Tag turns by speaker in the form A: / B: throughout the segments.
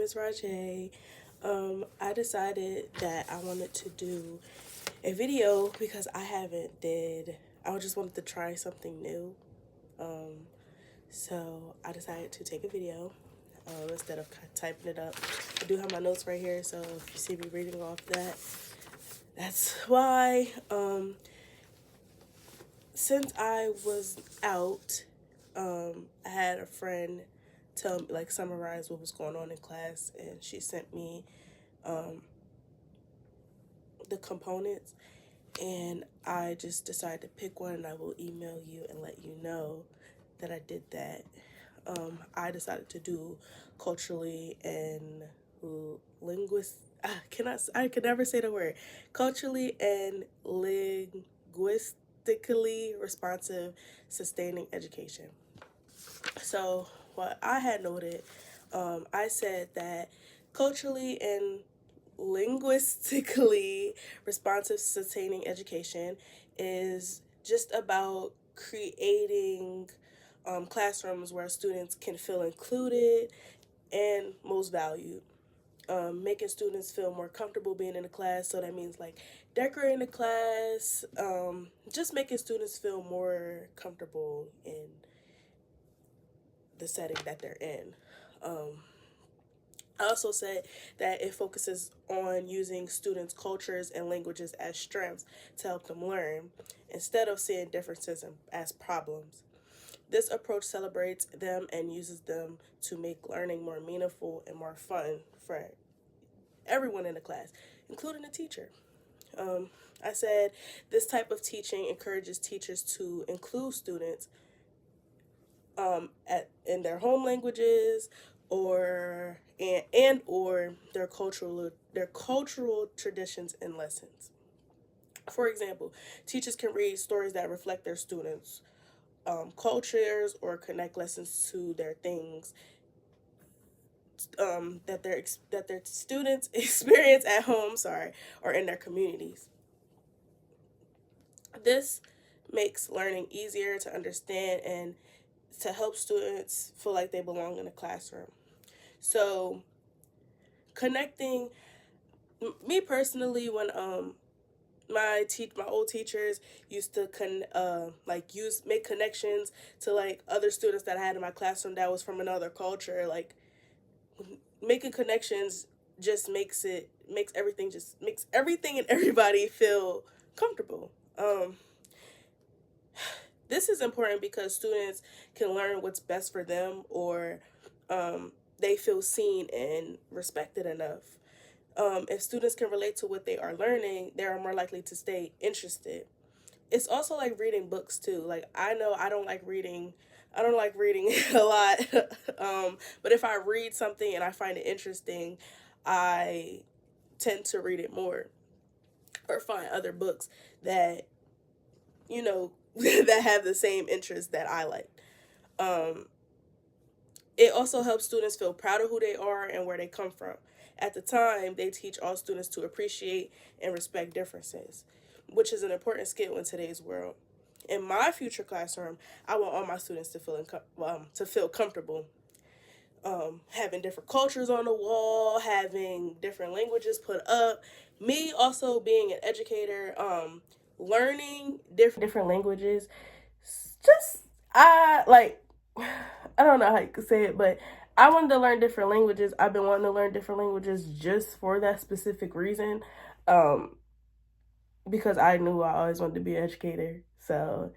A: is Rah'Jae. I decided that I wanted to do a video because I just wanted to try something new. So I decided to take a video instead of typing it up. I do have my notes right here, so if you see me reading off that, that's why. Since I was out, I had a friend tell me, like, summarize what was going on in class, and she sent me the components, and I just decided to pick one, and I will email you and let you know that I did that. I decided to do culturally and I can never say the word. Culturally and linguistically responsive sustaining education. So what I had noted, I said that culturally and linguistically responsive sustaining education is just about creating classrooms where students can feel included and most valued. Making students feel more comfortable being in the class. So that means like decorating the class, just making students feel more comfortable in the setting that they're in. I also said that it focuses on using students' cultures and languages as strengths to help them learn, instead of seeing differences as problems. This approach celebrates them and uses them to make learning more meaningful and more fun for everyone in the class, including the teacher. I said this type of teaching encourages teachers to include students in their home languages or their cultural traditions and lessons. For example, teachers can read stories that reflect their students' cultures or connect lessons to their things that their students experience at home, or in their communities. This makes learning easier to understand and to help students feel like they belong in the classroom. So, connecting, me personally, when my old teachers used to make connections to like other students that I had in my classroom that was from another culture. Like, making connections just makes everything and everybody feel comfortable. This is important because students can learn what's best for them, or they feel seen and respected enough. If students can relate to what they are learning, they are more likely to stay interested. It's also like reading books too. Like, I know I don't like reading. I don't like reading a lot. But if I read something and I find it interesting, I tend to read it more, or find other books that, that have the same interests that I like. It also helps students feel proud of who they are and where they come from. At the time, they teach all students to appreciate and respect differences, which is an important skill in today's world. In my future classroom, I want all my students to feel comfortable. Having different cultures on the wall, having different languages put up. Me also being an educator, learning different languages. Just I don't know how you could say it, but I wanted to learn different languages. I've been wanting to learn different languages just for that specific reason. Because I knew I always wanted to be an educator. So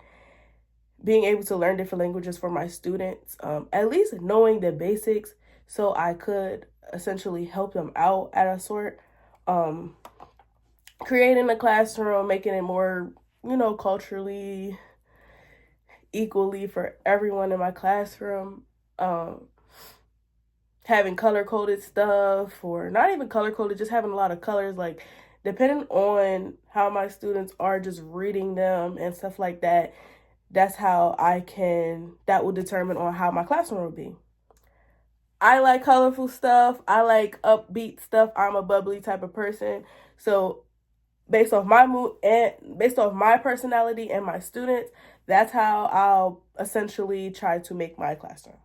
A: being able to learn different languages for my students, at least knowing the basics so I could essentially help them out at a sort, creating a classroom, making it more, culturally equally for everyone in my classroom, having color-coded stuff, or not even color-coded, just having a lot of colors, like, depending on how my students are just reading them and stuff like that, that will determine on how my classroom will be. I like colorful stuff. I like upbeat stuff. I'm a bubbly type of person. So based off my mood and based off my personality and my students, that's how I'll essentially try to make my classroom.